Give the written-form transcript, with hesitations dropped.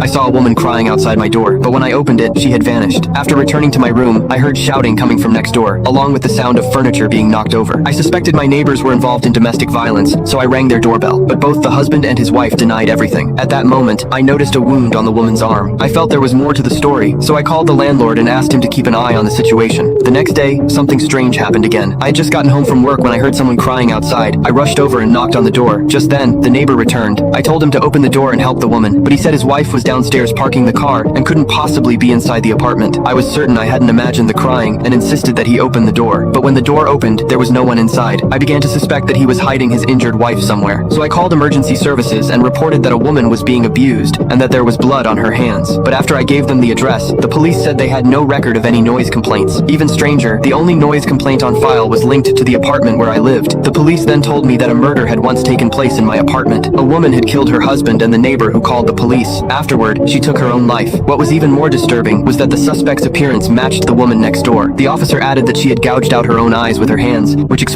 I saw a woman crying outside my door, but when I opened it, she had vanished. After returning to my room, I heard shouting coming from next door, along with the sound of furniture being knocked over. I suspected my neighbors were involved in domestic violence, so I rang their doorbell, but both the husband and his wife denied everything. At that moment, I noticed a wound on the woman's arm. I felt there was more to the story, so I called the landlord and asked him to keep an eye on the situation. The next day, something strange happened again. I had just gotten home from work when I heard someone crying outside. I rushed over and knocked on the door. Just then, the neighbor returned. I told him to open the door and help the woman, but he said his wife was downstairs parking the car and couldn't possibly be inside the apartment. I was certain I hadn't imagined the crying and insisted that he open the door. But when the door opened, there was no one inside. I began to suspect that he was hiding his injured wife somewhere. So I called emergency services and reported that a woman was being abused and that there was blood on her hands. But after I gave them the address, the police said they had no record of any noise complaints. Even stranger, the only noise complaint on file was linked to the apartment where I lived. The police then told me that a murder had once taken place in my apartment. A woman had killed her husband and the neighbor who called the police. Afterward, she took her own life. What was even more disturbing was that the suspect's appearance matched the woman next door. The officer added that she had gouged out her own eyes with her hands, which explained